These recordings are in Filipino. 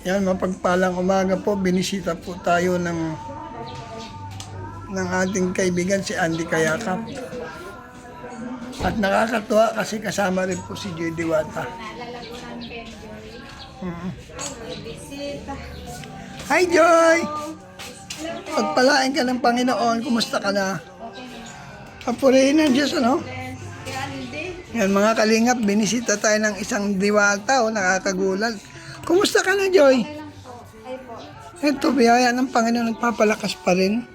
Yan, mapagpalang umaga po. Binisita po tayo ng ating kaibigan si Andy Kayakap. At nakakatuwa kasi kasama rin po si Joy Diwata. Hi Joy! Pagpalain ka ng Panginoon, kumusta ka na? Papurihin ng Diyos, ano? Yan mga kalingap, binisita tayo ng isang diwata, nakakagulat. Kumusta ka na, Joy? Ito, biyaya ng Panginoon, nagpapalakas pa rin.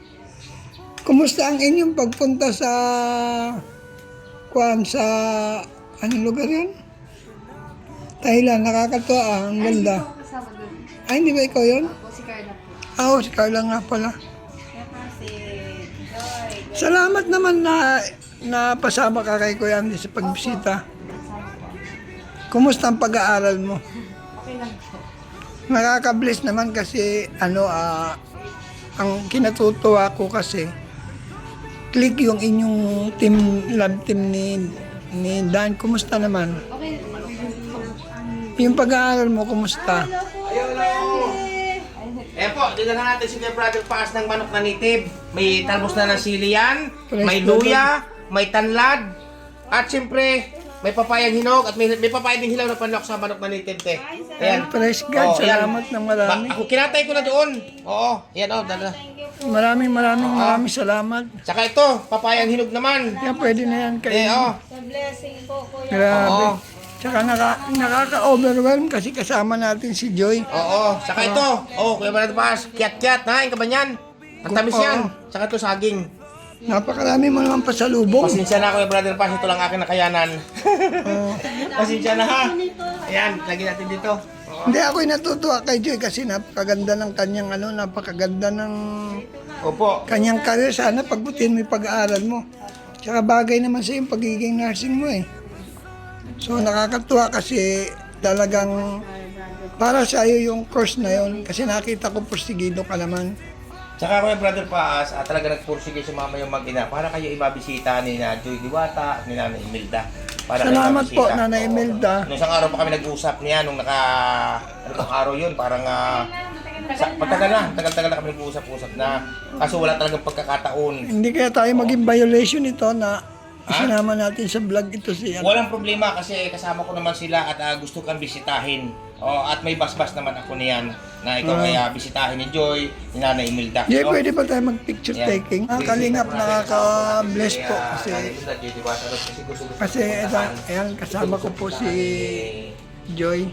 Kumusta ang inyong pagpunta sa anong lugar yun? Thailand, nakakatuwa, ang ganda. Ay, hindi ba ikaw yun? Si Carla po. Oo, si Carla nga pala. Salamat naman na napasama ka kay Kuya Andy sa pagbisita. Kumusta ang pag-aaral mo? Okay lang po. Nakaka-bless naman kasi ang kinatutuwa ko kasi click yung inyong love team ni Dan. Kumusta naman? Okay. Yung pag-aaral mo, kumusta? Eh po, dinala natin si Brother Paas ng manok na native. May talbos na ng sili yan, may luya, may tanlad, at siyempre, may papayang hinog at may papayang ding hilaw na panlok sa manok na native, te. Ayan. Praise God, salamat ng marami. Ako, kinatay ko na doon. Oo, yan o, dala. Maraming salamat. Tsaka ito, papayang hinog naman. Kaya pwede na yan Eh, kayo. oh. Sa blessing po, Kuya. Grabe. Oo. Tsaka nakaka-overwhelm kasi kasama natin si Joy. Oo, tsaka ito. Oh, Kuya Brother Paas, kiyat-kiyat, nain ka ba yan? Ang tamis yan. Tsaka ito, saging. Napakarami mo naman pasalubong. Pasensya na, Kuya Brother Paas, ito lang aking nakayanan. Oo. Pasensya na ha. Ayan, lagyan natin dito. Hindi, ako'y natutuwa kay Joy kasi napakaganda ng kanyang napakaganda ng Opo. kanyang career. Sana pagbutihin mo yung pag-aaral mo. Tsaka bagay naman sa yung pagiging nursing mo eh. So nakakatuwa kasi talagang para sa iyo yung course na yon kasi nakita ko porsigido ka naman. Tsaka Kuya Brother Paas, talaga nagpursige si mama yung mag-ina para kayo ibabisita ni na Joy Diwata at ni Nanay Imelda. Para Salamat kayo po, mabisita. Nanay Oo. Imelda. Nung isang araw pa kami nag-usap niya, nung ano bang araw yun, parang tagal-tagal na kami nag-uusap-usap na. Kaso wala talagang pagkakataon. Hindi kaya tayo maging violation ito na isinama natin sa vlog ito si Walang problema kasi kasama ko naman sila at gusto kang bisitahin. At may basbas naman ako niyan na ikaw kaya bisitahin ni Joy, ni Nanay Imelda. Hindi, pwede ba tayo mag-picture Yan. taking? Ang kalingap nakaka-bless po kasi ayan, kasama ko po si Joy.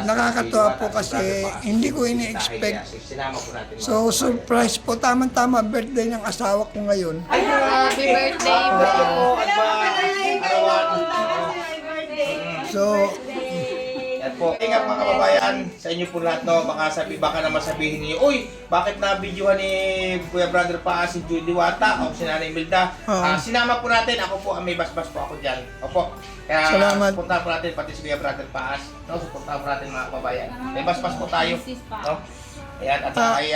Nakakatuwa po kasi hindi ko ini-expect. So, surprise po. Tama-tama, birthday ng asawa ko ngayon. Happy birthday po. So, Yan po. Ingat mga kababayan, sa inyo po lahat no, baka naman sabihin niyo, uy, bakit na-videohan ni Kuya Brother Paas si Joy Diwata o si Nanay Imelda? Sinama po natin, ako po, may basbas po ako dyan. Opo. Kaya Salamat. suportahan po natin pati si Kuya Brother Paas. No, suportahan po natin mga kababayan. May basbas po tayo. No? Ayan, at kay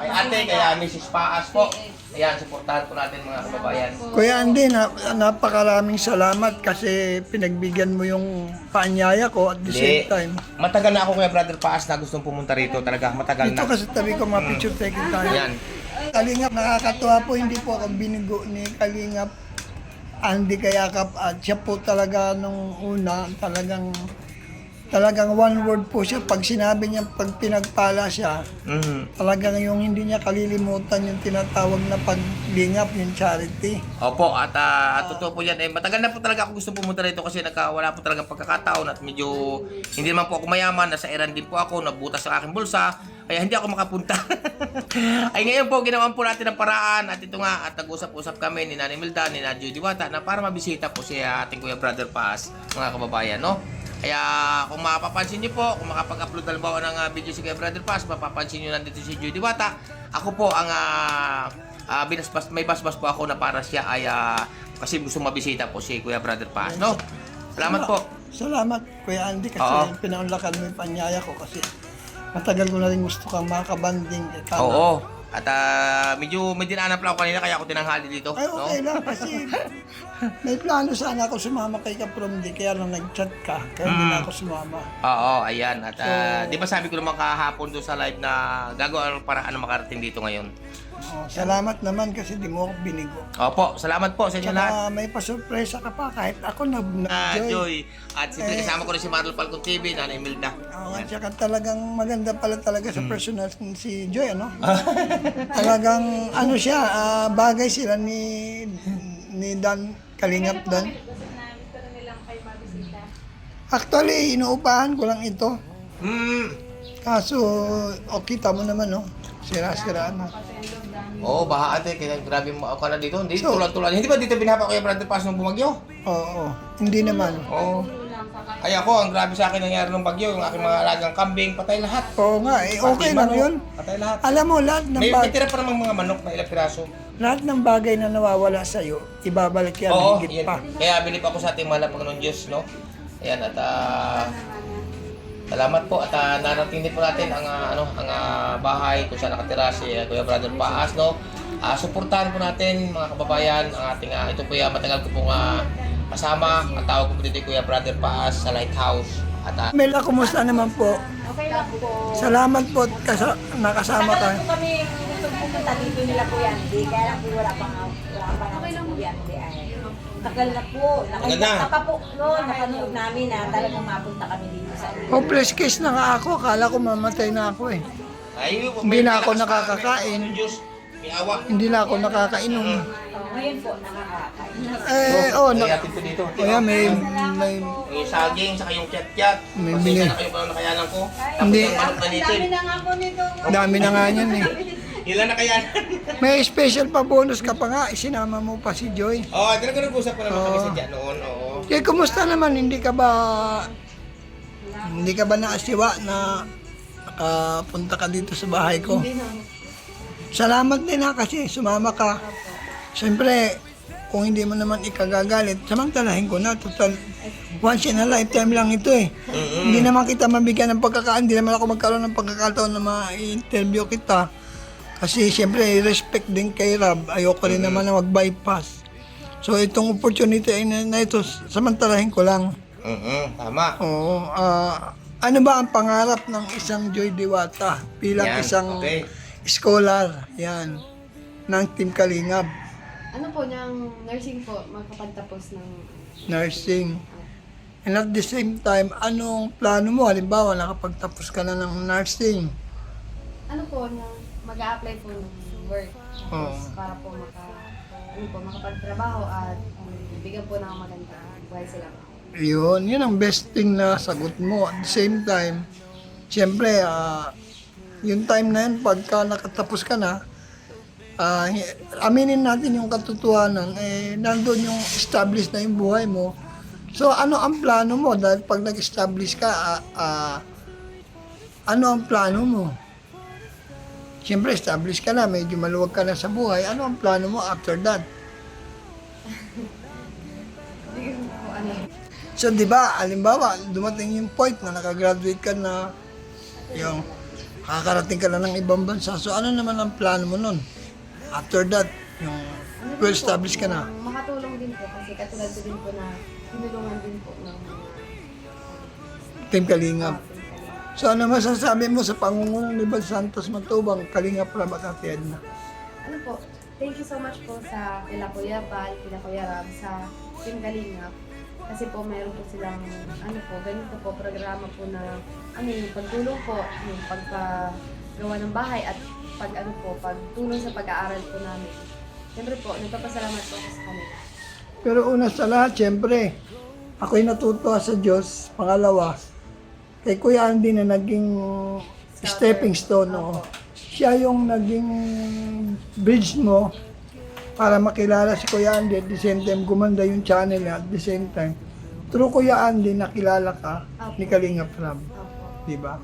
ate, kaya Mrs. Paas po. Ayan, suportahan po natin mga kababayan. Kuya Andy, napakaraming salamat kasi pinagbigyan mo yung paanyaya ko at the same time. Matagal na ako Kuya Brother Paas na gustong pumunta rito. Talaga, matagal Dito na. kasi tabi ko ma-picture taking tayo. Ayan. Kalingap, nakakatuwa po, hindi po ako binigo ni Kalingap Andy Kayakap at siya po talaga nung una, talagang one word po siya. Pag sinabi niya, pag pinagpala siya, talagang yung hindi niya kalilimutan yung tinatawag na paglingap, yung charity. Opo, at totoo po yan. Matagal na po talaga ako gusto pumunta rito kasi wala po talagang pagkakataon at medyo hindi naman po ako mayaman. Nasa Iran din po ako, nabutas sa aking bulsa. Kaya hindi ako makapunta. Ay ngayon po, ginawan po natin ang paraan at ito nga, at nag-usap-usap kami ni Nanay Imelda, ni Joy Diwata na para mabisita po si ating Kuya Brother Paas, mga kababayan, no? Kaya kung mapapansin niyo po, kung makapag-upload halimbawa ng video si Kuya Brother Paas, mapapansin niyo nandito si Joy Diwata. Ako po ang may basbas po ako na para siya ay kasi gusto mabisita po si Kuya Brother Paas, no? Salamat po. Salamat, Kuya Andy, kasi pinaunlakan mo yung panyaya ko kasi matagal ko na rin gusto kang makabanding. Oo. At medyo may dinaanan pala ako kanina kaya ako tinanghali dito. Ay, okay lang kasi may plano sana ako sumama kay Kaprom di kaya lang nag-chat ka kaya hindi na ako sumama. Oo, ayan. At di ba sabi ko naman kahapon doon sa live na gagawa para ano makarating dito ngayon. Salamat naman kasi di mo ako binigo. Opo, salamat po sa inyo lahat. Tsaka may pasurpresa ka pa kahit ako nag-joy. Joy. At siyempre kasama ko rin si Marlon Falcon TV, Nanay Milda. At saka talagang maganda pala talaga sa personal si Joy, ano? Talagang ano siya, bagay sila ni Dan Kalingap Dan. Actually, inuupahan ko lang ito. Kaso, kita mo naman, no? Sira-siraan na. Oo, baha ate, kaya grabe mo ka na dito. Hindi tulad-tulad. Hindi ba dito binapa ko yung Brother Pass nung bumagyo? Oo, hindi naman. Oo. Ay ako, ang grabe sa akin nangyari nung bagyo, yung aking mga alagang kambing, patay lahat. Oo nga, okay lang yun. Patay lahat. Alam mo, May tira pa namang mga manok na ilang piraso. lahat ng bagay na nawawala sa'yo, ibabalik yan, Oo, higit yan. pa. Kaya bilip ako sa ating mahal na Panginoon Diyos, no? Ayan, at salamat po at narating din po natin ang bahay kung saan nakatira si Kuya Brother Paas, no? Suportahan po natin mga kababayan ang ating ito po yung matagal ko pong kasama. Ang tawag ko po dito Kuya Brother Paas sa Lighthouse. At Mela, kumusta naman po? Okay lang po. Salamat po at nakasama ka. Tagal po kami gusto pumunta dito nila Kuya Andy, kaya lang po wala pa naman si Kuya Andy ay. Tagal na po. Tagal na. Nakapa po noon, napanood namin na talagang mapunta kami dito sa Hopeless case na nga ako, akala ko mamatay na ako eh. ay, Hindi na ako nakakakain. Diyos, may awa. Hindi na ako nakakainom. Ngayon po, nakakain. Ihatid ko dito. Kaya may Yung saging, saka yung kyat-kyat. May Pasensya bili. na kayo kung ano nakayanan ko. Tapos Hindi. yung manok na native. na nga po nito. dami na nga yan eh. Ilan nakayanan? May special pa bonus ka pa nga, isinama mo pa si Joy. Oo, nag-usap pa naman kami sa dyan noon. Oo. Kaya kumusta naman, hindi ka ba naasiwa na punta ka dito sa bahay ko? Salamat din ha kasi sumama ka. Siyempre, kung hindi mo naman ikagagalit, samantalahin ko na. Total, once in a lifetime lang ito eh. Hindi naman kita mabigyan ng pagkakataon, hindi naman ako magkaroon ng pagkakataon na ma-interview kita. Kasi siyempre, respect din kay Rab. Ayoko rin naman na mag-bypass. So itong opportunity na ito, samantalahin ko lang. Tama. Oo. Ano ba ang pangarap ng isang Joy Diwata bilang Yan, isang okay. scholar, yan, ng Team Kalingap, Ano po, niyang nursing po, magkapagtapos ng... nursing. And at the same time, anong plano mo? Halimbawa, nakapagtapos ka na ng nursing. Ano po, niyang mag-a-apply po ng work. Oo. Para po makapagtrabaho at bigyan po ng maganda buhay sila. Yun ang best thing na sagot mo. At the same time, siyempre, yung time na yun, pagka nakatapos ka na, aminin natin yung katotohanan, nandun yung established na yung buhay mo. So, ano ang plano mo? Dahil pag nag-establish ka, ano ang plano mo? Siyempre, established ka na, medyo maluwag ka na sa buhay. Ano ang plano mo after that? So, di ba, halimbawa, dumating yung point na nakagraduate ka na, yung kakarating ka na ng ibang bansa. So, ano naman ang plano mo nun? After that, yung well-established ka na. Makatulong din po kasi katulad ko din po na tinulungan din po ng Team Kalingap. So, ano masasabi mo sa pangunguna ni Bal Santos Matubang, Kalingap Rab at Ate Edna? Ano po, thank you so much po sa kila Kuya Bal, kila Kuya Rab, sa Team Kalingap. Kasi po meron po silang, ano po, ganito po, programa po na, yung pagtulong po, yung pagpagawa ng bahay at pagtulong sa pag-aaral po namin. Siyempre po, nagpapasalamat po ako sa kanila. Pero una sa lahat, siyempre, ako'y natutuwa sa Diyos. Pangalawa, kay Kuya Andy na naging stepping stone. No? Siya yung naging bridge mo para makilala si Kuya Andy. At the same time, gumanda yung channel niya. At the same time, through Kuya Andy, nakilala ka ni Kalingap Rab. Opo. Diba?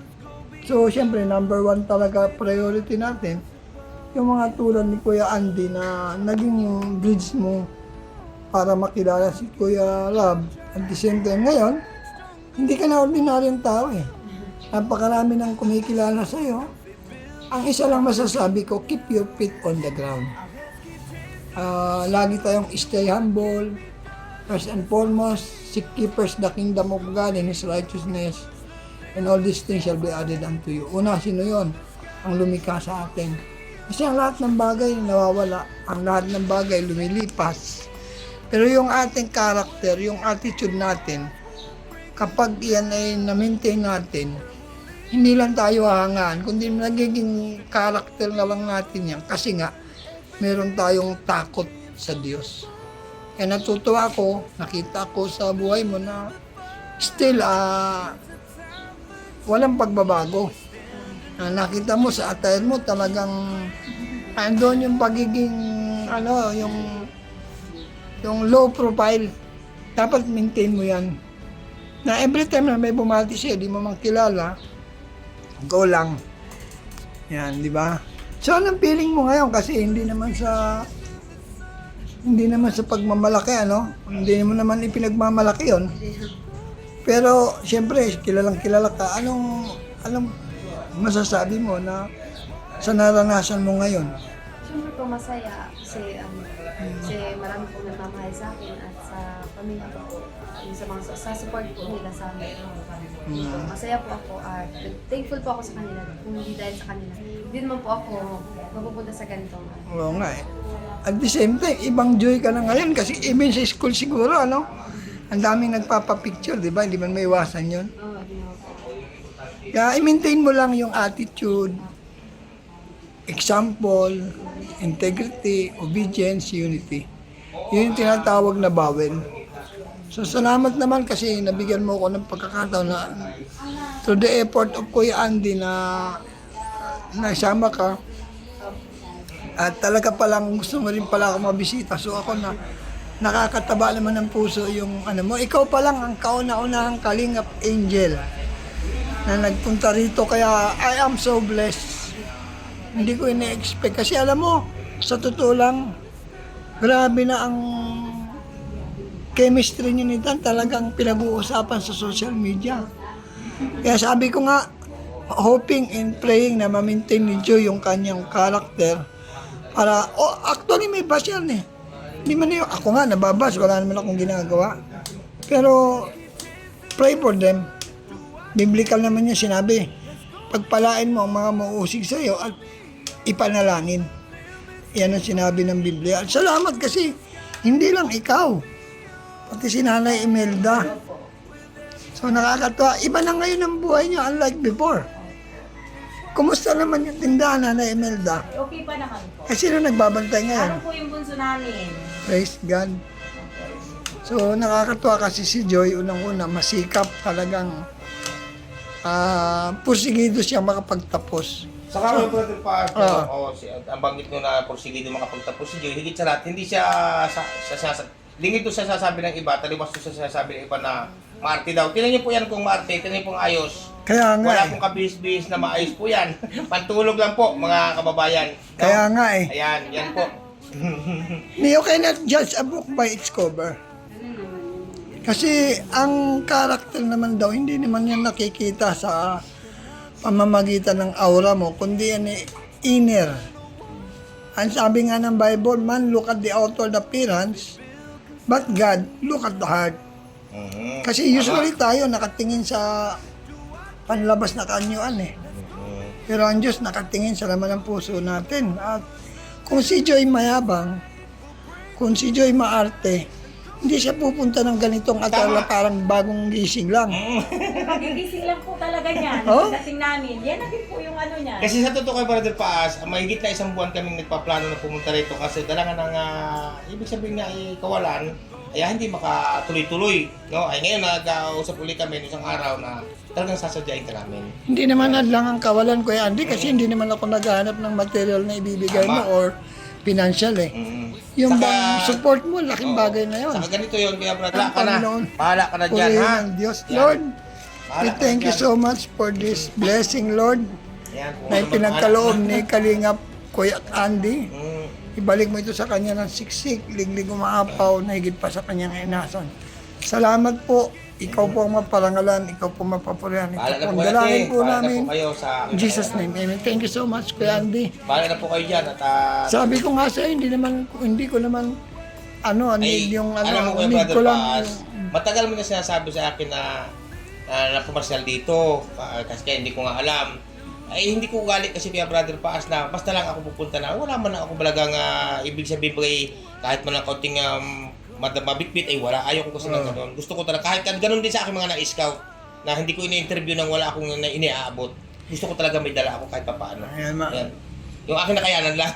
So, siyempre, number one talaga priority natin, yung mga tulad ni Kuya Andy na naging bridge mo para makilala si Kuya Rab. At the same time, ngayon, hindi ka na ordinaryong tao eh. Napakarami nang kumikilala sa'yo. Ang isa lang masasabi ko, keep your feet on the ground. Lagi tayong stay humble. First and foremost, seek ye first the kingdom of God and His righteousness, and all these things shall be added unto you. Una, sino yon? Ang lumikha sa atin. Kasi ang lahat ng bagay nawawala, ang lahat ng bagay lumilipas. Pero yung ating character, yung attitude natin, kapag yan ay na-maintain natin, hindi lang tayo hahangaan, kundi nagiging character na lang natin yan. Kasi nga, meron tayong takot sa Diyos. Kaya natutuwa ako, nakita ko sa buhay mo na still, walang pagbabago. Nakita mo sa attire mo talagang andun yung pagiging yung low profile. Dapat maintain mo yan. Na every time na may bumati siya, di mo man kilala, go lang. Yan, di ba? So, anong feeling mo ngayon? Kasi hindi naman sa pagmamalaki, ano? Hindi mo naman ipinagmamalaki yon. Pero, siyempre, kilalang kilala ka. Anong masasabi mo na sa naranasan mo ngayon? Siyempre po masaya kasi marami pong nagmamahal sa akin at sa pamilya ko. Yung sa support po nila sa amin. So, masaya po ako at thankful po ako sa kanila. Kung hindi dahil sa kanila, hindi naman po ako mapupunta sa ganitong. Oo nga eh. At the same time, ibang joy ka na ngayon kasi even sa school siguro, ano? Ang daming nagpapapicture, di ba? Hindi man may iwasan yun. Oo, di naman po. Kaya i-maintain mo lang yung attitude, example, integrity, obedience, unity. Yun yung tinatawag na bawel. So, salamat naman kasi nabigyan mo ko ng pagkakataon na through the effort of Kuya Andy na nasama ka at talaga palang gusto mo rin pala ako mabisita. So, ako na nakakataba naman ng puso yung mo. Ikaw pa lang ang kauna-unahang kalingap angel na nagpunta rito. Kaya I am so blessed. Hindi ko ina-expect. Kasi alam mo, sa totoo lang, grabe na ang chemistry niyo ni Dan, talagang pinag-uusapan sa social media. Kaya sabi ko nga, hoping and praying na ma-maintain ni Joy yung kanyang character para, actually may bash yan eh. Hindi man yun, ako nga nababas, wala naman akong ginagawa. Pero, pray for them. Biblical naman yung sinabi, pagpalain mo ang mga mauusig sa iyo at ipanalangin. Yan ang sinabi ng Biblia. At salamat kasi, hindi lang ikaw, pati si Nanay Imelda. So nakakatawa. Iba na ngayon ang buhay niya unlike before. Kumusta naman yung tindahan, Nanay Imelda? Okay pa naman po. Sino nagbabantay ngayon? Ano po yung bunso namin? Praise God. So nakakatawa kasi si Joy, unang-una, masikap talagang pursigido siya makapagtapos. Saka may brother pa, ang banggit nyo na porsigido makapagtapos si Joy, higit sa lahat, hindi siya lingid doon sa sasabi ng iba, taliwas doon sa sasabi ng iba na maarte daw. Tingnan niyo po yan kung maarte, tingnan niyo pong ayos. Kaya nga Wala eh. pong kabihis-bihis na maayos po yan. Pantulog lang po, mga kababayan. No? Kaya nga eh. Ayan, yan po. You cannot judge a book by its cover. Kasi ang character naman daw, hindi naman yan nakikita sa pamamagitan ng aura mo, kundi yan inner. Ang sabi nga ng Bible, man look at the outward appearance, but God look at the heart. Kasi usually tayo nakatingin sa panlabas na kaanyuan eh. Pero ang Diyos nakatingin sa laman ng puso natin. At kung si Joy mayabang, kung si Joy maarte, hindi siya pupunta ng ganitong atala parang bagong gising lang. Magigising lang po talaga niyan. Oh? Dating namin. Yan na din po yung ano niya. Kasi sa totoo kay Brother Paas, mahigit na isang buwan kaming nagpaplano na pumunta rito kasi dala nga ng, ibig sabihin nga kawalan, ay hindi makatuloy-tuloy. No? Ay ngayon nag-usap ulit kami isang araw na talagang sasadyain ka namin. Hindi naman lang ang kawalan ko Andy kasi hindi naman ako naghahanap ng material na ibibigay mo or financial eh. Yung bang support mo, laking bagay na yun. Saka ganito yun, kaya brother, bahala Ang ka na. Panginoon. Bahala ka na dyan, Purihin ha? ng Diyos. Yan. Lord, Bahala we ka thank na you dyan. so much for this blessing, Lord, Yan, na ipinagkaloob ni Kalingap Kuya Andy. Mm. Ibalik mo ito sa kanya ng siksik, liglig umaapaw, na higit pa sa kanyang inason. Salamat po ikaw po ang maparangalan, ikaw po mapapurihan. Bahala na Ito po po ang kayo, dalangin ate. po Bahala na namin. po kayo sa... In Jesus' name, amen. Thank you so much, Kuya Andy. Bahala na po kayo dyan. At Sabi ko nga sa'yo, hindi ko naman, need yung, alam mo Kuya need Brother ko lang. Paz, matagal mo na sinasabi sa akin na pumasyal dito. Kasi kaya hindi ko nga alam. Ay, hindi ko galit kasi Kuya Brother Paz na basta lang ako pupunta na. Wala man ako balagang ibig sabihin kahit man lang kaunting mabitbit ay wala. Ayaw ko kasi ng ganun. Gusto ko talaga, kahit ganun din sa aking mga na-scout na hindi ko ini-interview nang wala akong iniaabot. Gusto ko talaga may dala ako kahit papaano. Ayan, Ayan. Yung aking nakayanan lang.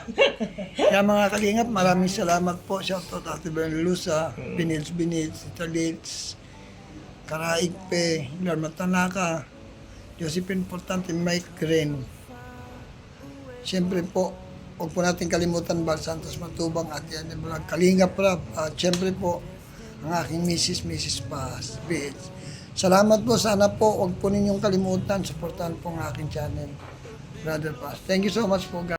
Kaya mga kalingap, maraming salamat po. Shoutout Ate Bernalusa, Binits, Tita Litz, Karaigpe, Larma Tanaka, Josephine Portante, Mike Green. Siyempre po, huwag po natin kalimutan Bal Santos Matubang at yan yung mga Kalingap Rap. At siyempre po, ang aking Mrs. Paz, BH. Salamat po, sana po, huwag po ninyong kalimutan, supportahan po ang aking channel, Brother Paz. Thank you so much po, guys.